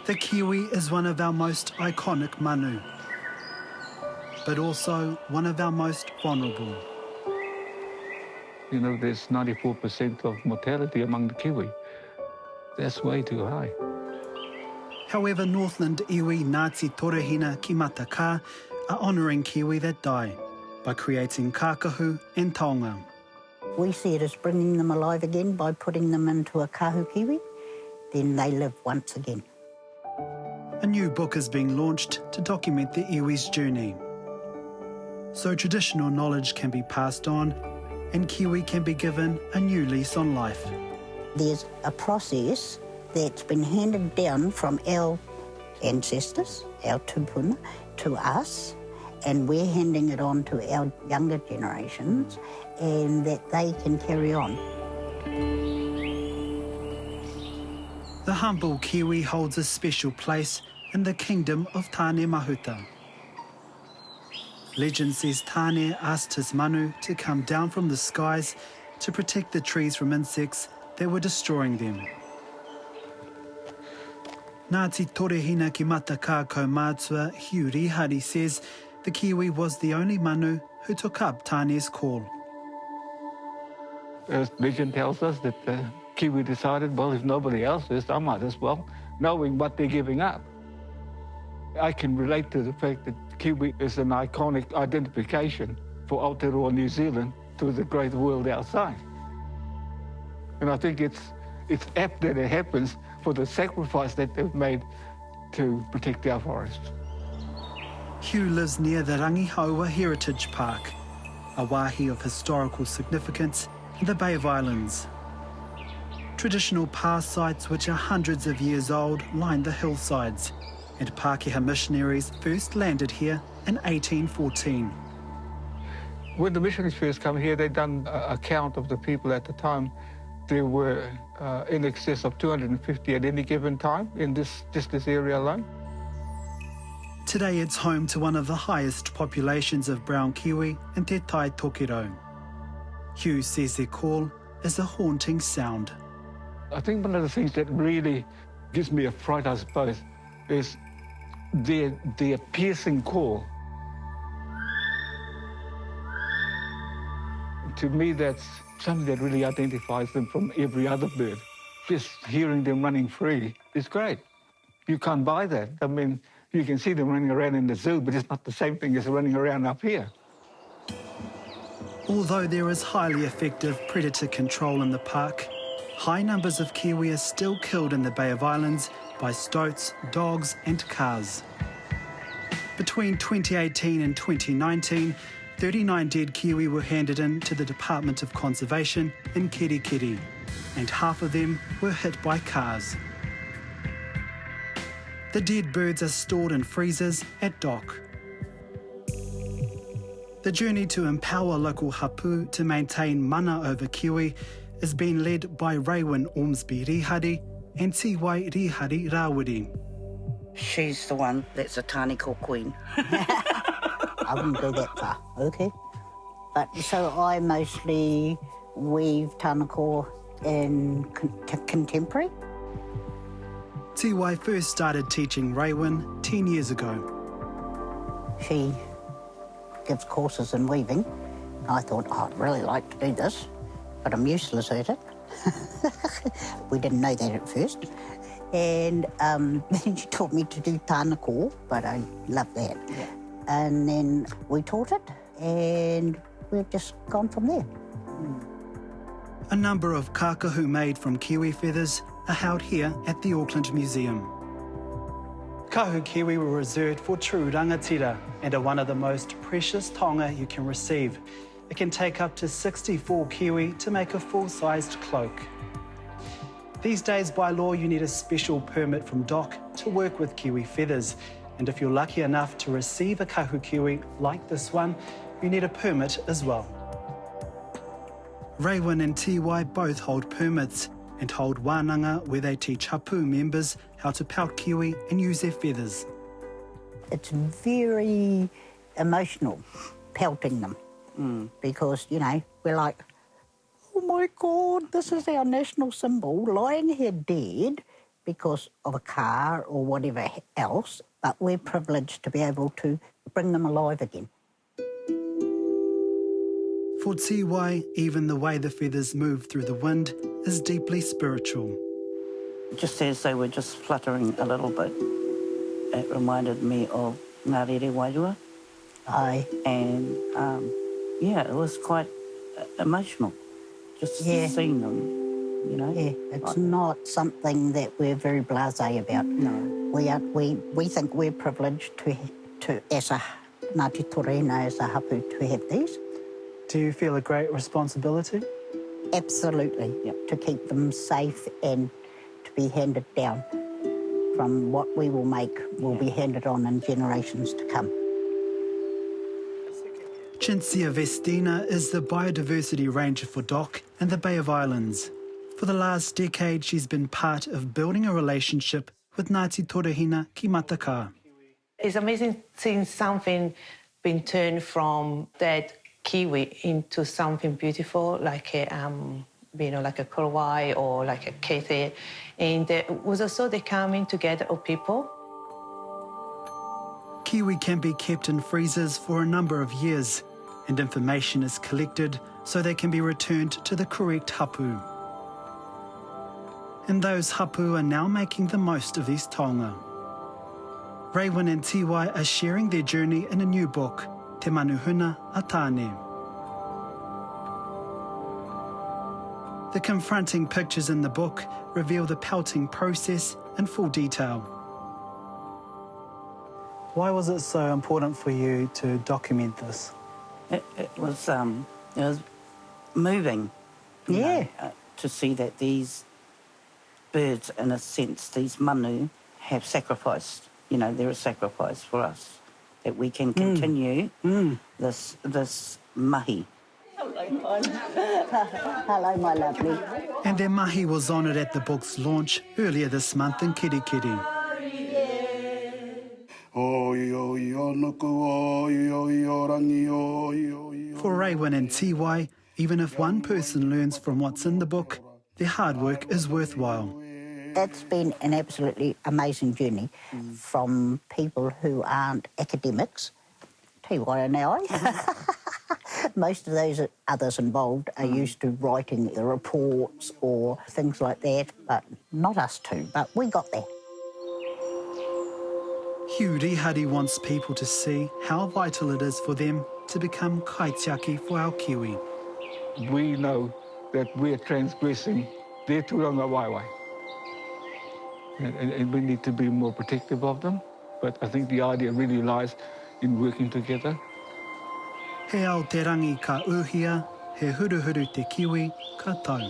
The Kiwi is one of our most iconic manu, but also one of our most vulnerable. You know, there's 94% of mortality among the Kiwi. That's way too high. However, Northland iwi Ngāti Torehina ki Matakā are honouring Kiwi that die by creating kākahu and taonga. We see it as bringing them alive again by putting them into a kahu kiwi, then they live once again. A new book is being launched to document the iwi's journey. So traditional knowledge can be passed on and Kiwi can be given a new lease on life. There's a process that's been handed down from our ancestors, our tupuna, to us, and we're handing it on to our younger generations and that they can carry on. The humble Kiwi holds a special place in the kingdom of Tāne Mahuta. Legend says Tāne asked his manu to come down from the skies to protect the trees from insects that were destroying them. Ngāti Torehina ki Matakā Kaumatua Hugh Rihari says the Kiwi was the only manu who took up Tāne's call. As legend tells us that the Kiwi decided, well, if nobody else is, I might as well, knowing what they're giving up. I can relate to the fact that Kiwi is an iconic identification for Aotearoa New Zealand to the great world outside. And I think it's apt that it happens for the sacrifice that they've made to protect our forests. Hugh lives near the Rangihaua Heritage Park, a wāhi of historical significance in the Bay of Islands. Traditional pā sites which are hundreds of years old line the hillsides, and Pākehā missionaries first landed here in 1814. When the missionaries first come here, they'd done a count of the people at the time. There were in excess of 250 at any given time in just this area alone. Today it's home to one of the highest populations of brown Kiwi in Te Tai Tokiro. Hugh says their call is a haunting sound. I think one of the things that really gives me a fright, I suppose, is their piercing call. To me, that's something that really identifies them from every other bird. Just hearing them running free is great. You can't buy that. I mean, you can see them running around in the zoo, but it's not the same thing as running around up here. Although there is highly effective predator control in the park, high numbers of Kiwi are still killed in the Bay of Islands by stoats, dogs and cars. Between 2018 and 2019, 39 dead Kiwi were handed in to the Department of Conservation in Kerikeri, and half of them were hit by cars. The dead birds are stored in freezers at dock. The journey to empower local hapu to maintain mana over Kiwi is being led by Raewyn Ormsby Rihari and Tiwai Rihari-Rawiri. She's the one that's a Tāne called Queen. I wouldn't go that far, okay? But so I mostly weave tānako in contemporary. Tiwai first started teaching Raewyn 10 years ago. She gives courses in weaving. I thought, oh, I'd really like to do this, but I'm useless at it. We didn't know that at first. And then she taught me to do tānako, but I love that. Yeah. And then we taught it, and we've just gone from there. A number of kākahu made from kiwi feathers are held here at the Auckland Museum. Kahu kiwi were reserved for true rangatira and are one of the most precious taonga you can receive. It can take up to 64 kiwi to make a full-sized cloak. These days, by law, you need a special permit from DOC to work with kiwi feathers. And if you're lucky enough to receive a kahu kiwi like this one, you need a permit as well. Raewyn and Tiwai both hold permits and hold wānanga where they teach hapu members how to pelt kiwi and use their feathers. It's very emotional, pelting them, because, you know, we're like, oh my God, this is our national symbol, lying here dead, because of a car or whatever else, but we're privileged to be able to bring them alive again. For Tiwai, even the way the feathers move through the wind is deeply spiritual. Just as they were just fluttering a little bit, it reminded me of Ngāti Rihari-Rawiri. Aye. And, yeah, it was quite emotional, just seeing them, you know. Yeah, it's not something that we're very blasé about. No. We think we're privileged to as a Ngāti Torehina, as a hapu, to have these. Do you feel a great responsibility? Absolutely, to keep them safe and to be handed down. From what we will make will be handed on in generations to come. Cinzia Vestena is the biodiversity ranger for DOC and the Bay of Islands. For the last decade, she's been part of building a relationship with Ngāti Torehina ki Matakā. It's amazing seeing something being turned from dead Kiwi into something beautiful, like a, like a Kaumatua or like a Kiwi. And it was also the coming together of people. Kiwi can be kept in freezers for a number of years, and information is collected so they can be returned to the correct hapu. And those hapu are now making the most of these taonga. Raewyn and Tiwai are sharing their journey in a new book, Te Manu Huna a Tāne. The confronting pictures in the book reveal the pelting process in full detail. Why was it so important for you to document this? It was moving, you know, to see that these birds, in a sense, these manu, have sacrificed. You know, they're a sacrifice for us, that we can continue this mahi. Hello, my lovely. And their mahi was honoured at the book's launch earlier this month in Kirikiri. For Raewyn and Tiwai, even if one person learns from what's in the book, their hard work is worthwhile. It's been an absolutely amazing journey from people who aren't academics, Tiwai and I. Most of those others involved are used to writing the reports or things like that, but not us two, but we got there. Hugh Rihari wants people to see how vital it is for them to become kaitiaki for our Kiwi. We know that we're transgressing their tūranga waiwai. And we need to be more protective of them. But I think the idea really lies in working together. He ao te rangi ka uhia, he huruhuru te kiwi, ka tau.